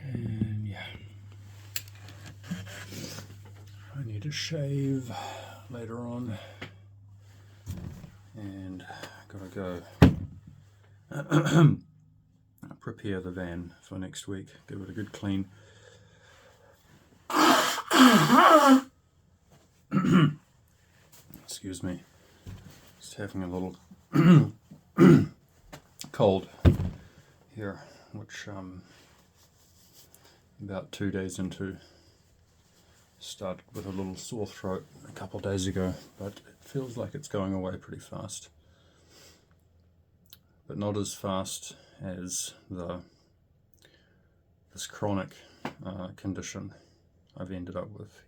And yeah, I need to shave later on, and gotta go prepare the van for next week, give it a good clean. Excuse me, just having a little cold here, which about 2 days into, started with a little sore throat a couple of days ago, but it feels like it's going away pretty fast, but not as fast as this chronic condition I've ended up with,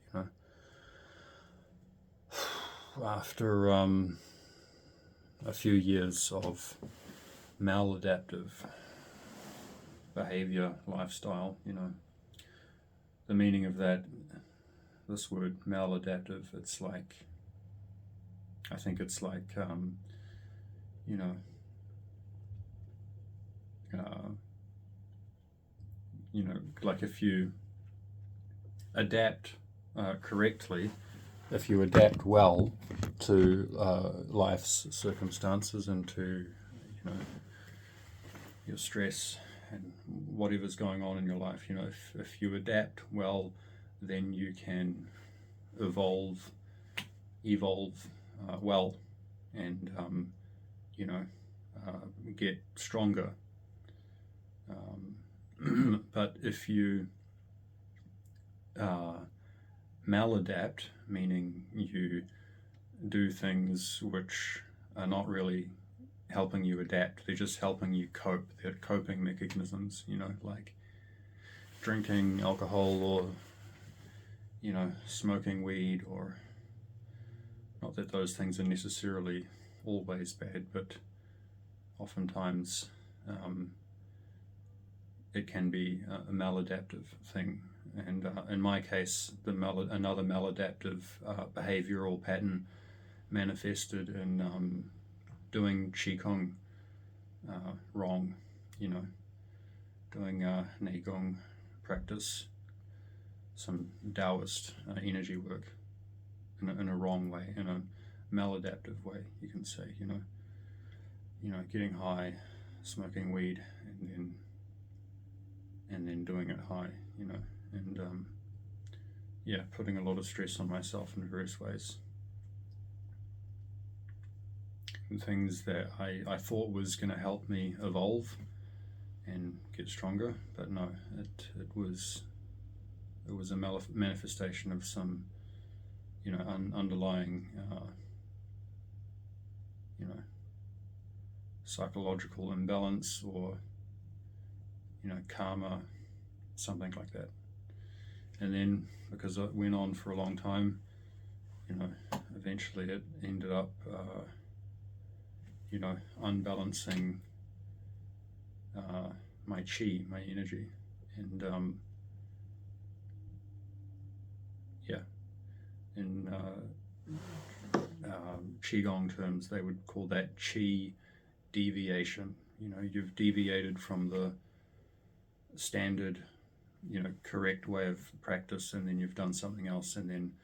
after a few years of maladaptive behavior, lifestyle. The meaning of that, this word maladaptive, I think it's like like if you adapt correctly, if you adapt well to life's circumstances and to your stress and whatever's going on in your life, if you adapt well, then you can evolve well, and get stronger. But if you maladapt, meaning you do things which are not really helping you adapt, they're just helping you cope, they're coping mechanisms, like drinking alcohol or smoking weed, or not that those things are necessarily always bad, but oftentimes it can be a maladaptive thing. And in my case, another maladaptive behavioral pattern manifested in doing Qigong wrong, doing Neigong practice, some Taoist energy work in a wrong way, in a maladaptive way, you can say, getting high, smoking weed, and then doing it high, and putting a lot of stress on myself in various ways. And things that I thought was going to help me evolve and get stronger, but no, it was a manifestation of some underlying psychological imbalance, or karma, something like that. And then, because it went on for a long time, eventually it ended up unbalancing my chi, my energy, and in Qigong terms, they would call that chi deviation. You've deviated from the standard, correct way of practice, and then you've done something else, and then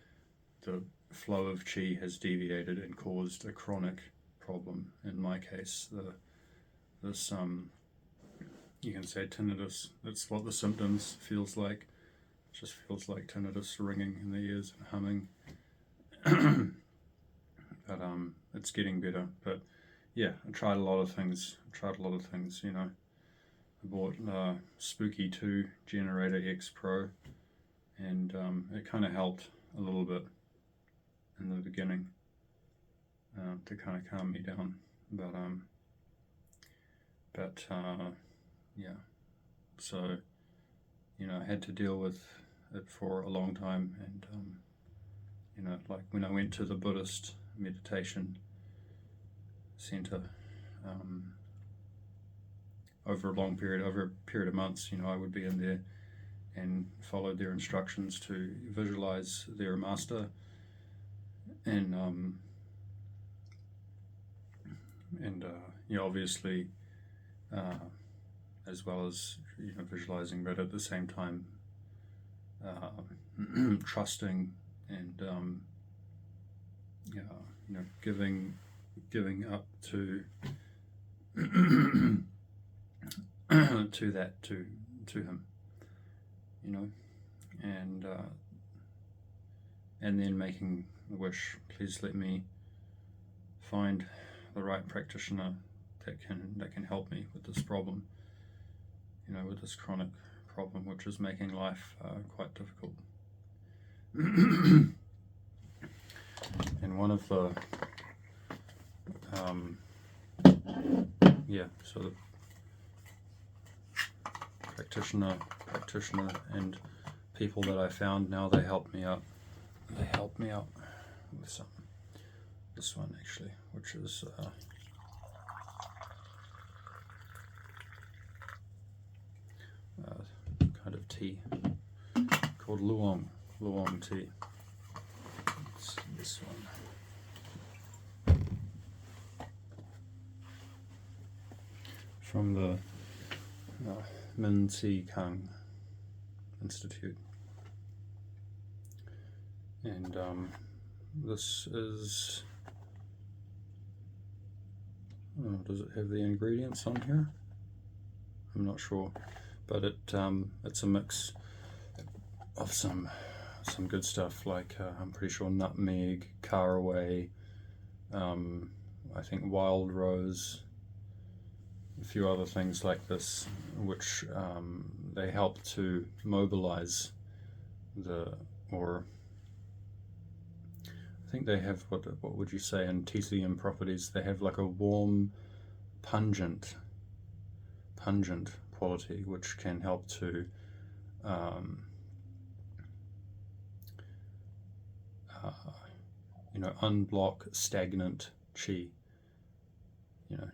the flow of chi has deviated and caused a chronic problem. In my case, this you can say tinnitus. That's what the symptoms feels like. It just feels like tinnitus, ringing in the ears and humming. But it's getting better. But yeah, I tried a lot of things. I bought Spooky 2 Generator X Pro, and it kind of helped a little bit in the beginning to kind of calm me down. But so I had to deal with it for a long time, and like when I went to the Buddhist meditation center over a period of months, I would be in there and followed their instructions to visualize their master, and obviously as well as visualizing, but at the same time trusting and giving up to to him, and then making the wish, please let me find the right practitioner that can help me with this problem, with this chronic problem which is making life quite difficult. And one of the so the practitioner and people that I found now, they help me out with some. This one actually, which is kind of tea called luong tea. It's this one. From the Min Si Kang Institute. And this is, does it have the ingredients on here? I'm not sure, but it's a mix of some good stuff, like I'm pretty sure nutmeg, caraway, I think wild rose, a few other things like this, which they help to mobilize I think they have, what would you say in TCM properties, they have like a warm, pungent quality, which can help to unblock stagnant chi.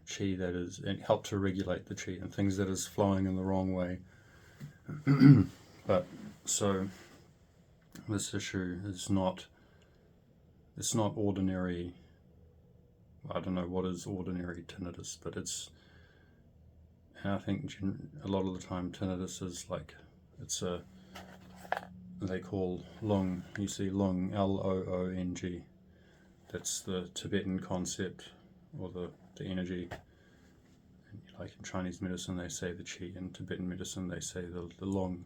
Chi that is, and help to regulate the chi and things that is flowing in the wrong way. But so this issue is not, it's not ordinary, I don't know what is ordinary tinnitus, but and I think a lot of the time tinnitus is like, they call lung, you see lung, L-O-O-N-G, that's the Tibetan concept, or the energy. Like in Chinese medicine they say the qi, in Tibetan medicine they say the lung.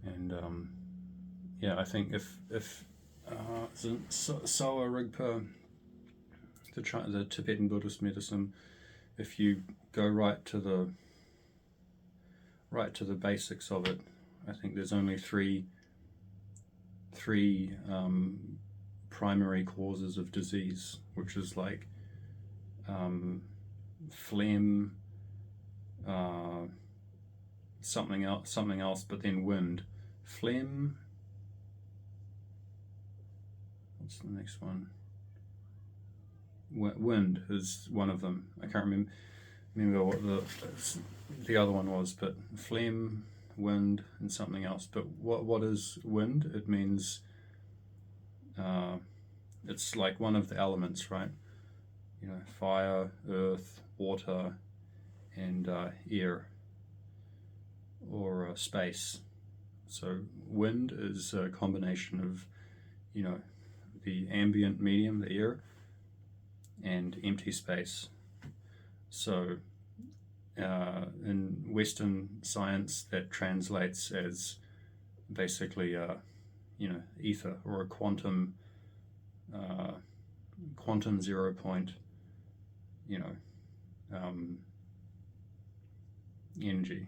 And I think if Sowa Rigpa, the Tibetan Buddhist medicine, if you go right to the basics of it, I think there's only three primary causes of disease, which is like phlegm, something else, but then wind. Phlegm. What's the next one? Wind is one of them. I can't remember what the other one was, but phlegm, wind, and something else. But what is wind? It means it's like one of the elements, right? Fire, earth, water, and air, or space. So wind is a combination of, the ambient medium, the air, and empty space. So in Western science, that translates as basically, ether, or a quantum 0 point, energy.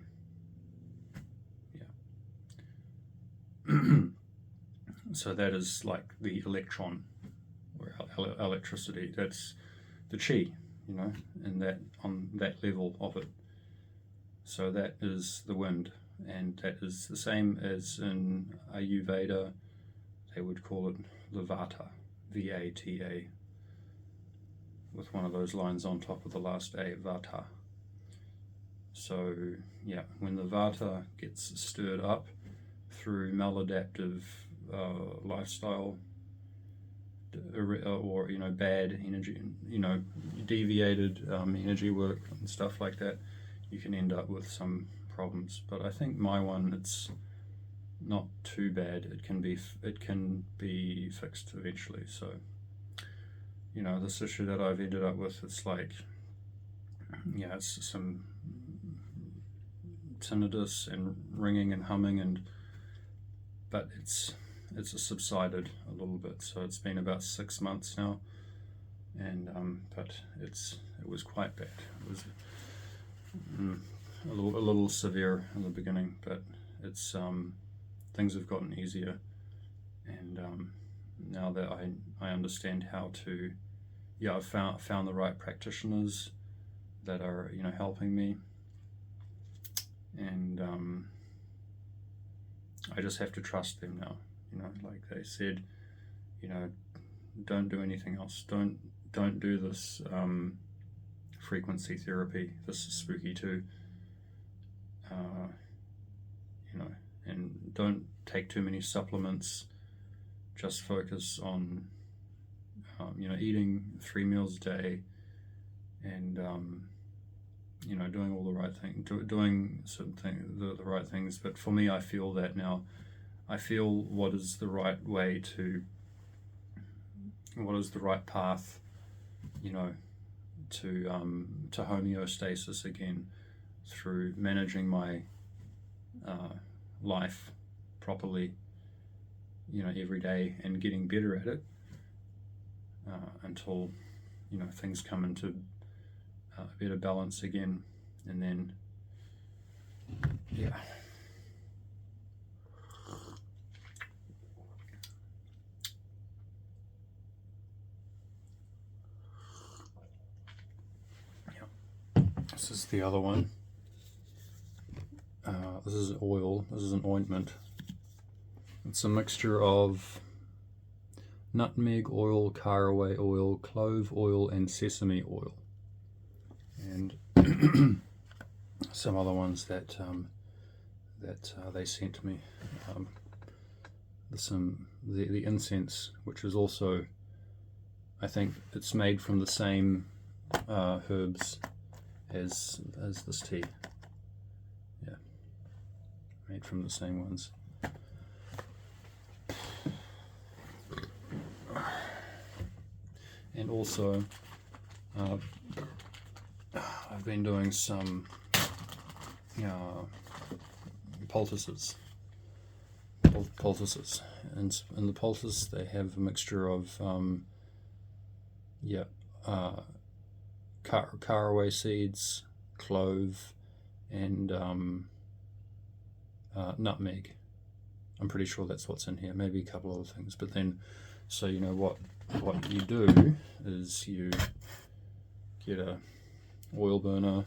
So that is like the electron, or electricity. That's the chi, and that on that level of it. So that is the wind, and that is the same as in Ayurveda. They would call it the vata, V-A-T-A, with one of those lines on top of the last A, vata. So when the vata gets stirred up through maladaptive lifestyle, or bad energy, deviated energy work and stuff like that, you can end up with some problems. But I think my one, it's not too bad. It can be fixed eventually. So, you know, this issue that I've ended up with, it's like, yeah, it's some tinnitus and ringing and humming, but it's subsided a little bit. So it's been about 6 months now, and but it was quite bad. It was a little severe in the beginning, but it's things have gotten easier, and now that I understand how to, yeah, I've found the right practitioners that are, you know, helping me, and I just have to trust them now. You know, like they said, you know, don't do anything else. Don't do this frequency therapy. This is spooky too. You know, and don't take too many supplements. Just focus on, you know, eating 3 meals a day, and you know, doing all the right things, doing the right things. But for me, I feel that now. I feel what is the right way to, what is the right path, you know, to homeostasis again, through managing my life properly, you know, every day, and getting better at it until, you know, things come into a better balance again, and then, yeah. This is the other one. This is oil. This is an ointment. It's a mixture of nutmeg oil, caraway oil, clove oil, and sesame oil, and some other ones that they sent me. The incense, which is also, I think it's made from the same herbs as this tea. Yeah, made from the same ones. And also, I've been doing some poultices. And in the poultice, they have a mixture of caraway seeds, clove, and nutmeg. I'm pretty sure that's what's in here. Maybe a couple other things. But then, so you know what you do is you get a oil burner,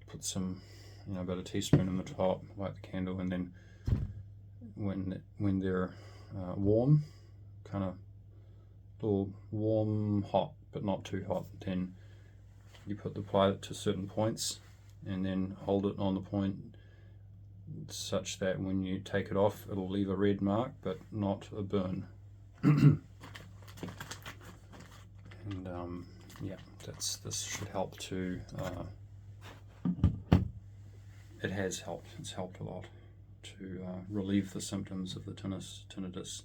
put some, you know, about a teaspoon in the top, light the candle, and then when they're warm, kind of little warm hot, but not too hot, then you apply it to certain points, and then hold it on the point such that when you take it off, it'll leave a red mark, but not a burn. And yeah, this should help to. It has helped. It's helped a lot to relieve the symptoms of the tinnitus,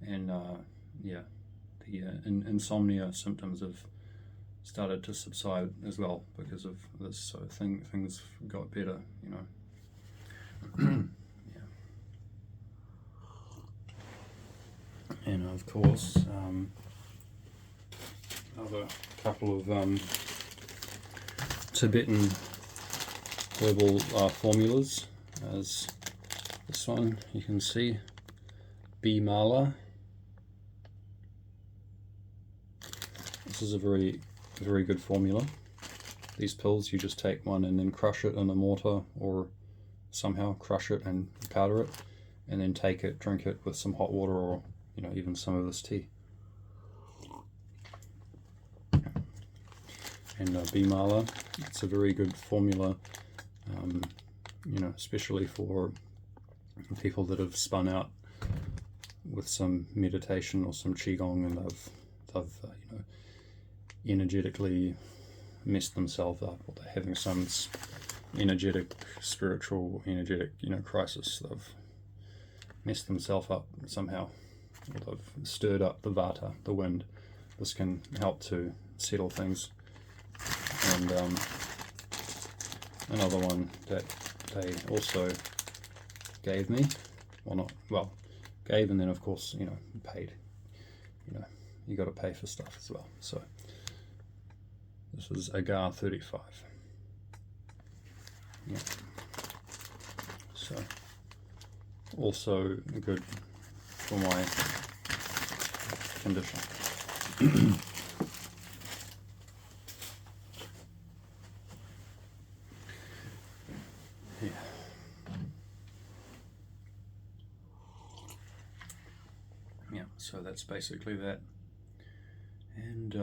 and yeah, the insomnia symptoms have started to subside as well because of this. So things got better, you know. Yeah. And of course, another couple of Tibetan herbal formulas, as this one you can see, Bimala. This is a very good formula. These pills, you just take one and then crush it in a mortar, or somehow crush it and powder it, and then take it, drink it with some hot water, or, you know, even some of this tea. And Bimala, it's a very good formula, you know, especially for people that have spun out with some meditation or some qigong, and they've you know, energetically messed themselves up, or they're having some spiritual, energetic, crisis. They've messed themselves up somehow, or they've stirred up the vata, the wind. This can help to settle things. And another one that they also gave me, gave, and then of course, paid. You got to pay for stuff as well. So this is Agar 35. Yeah. So also good for my condition. Yeah. Yeah, so that's basically that. And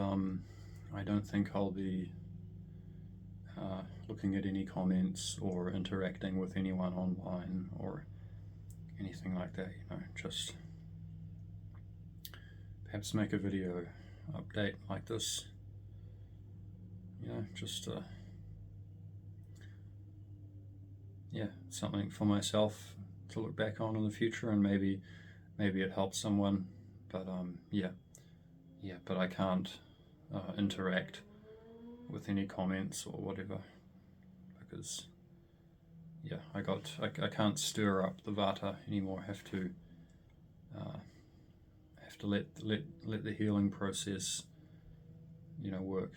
I don't think I'll be looking at any comments or interacting with anyone online or anything like that, just perhaps make a video update like this, just something for myself to look back on in the future, and maybe it helps someone, but but I can't interact with any comments or whatever, because I can't stir up the vata anymore. I have to let the healing process work.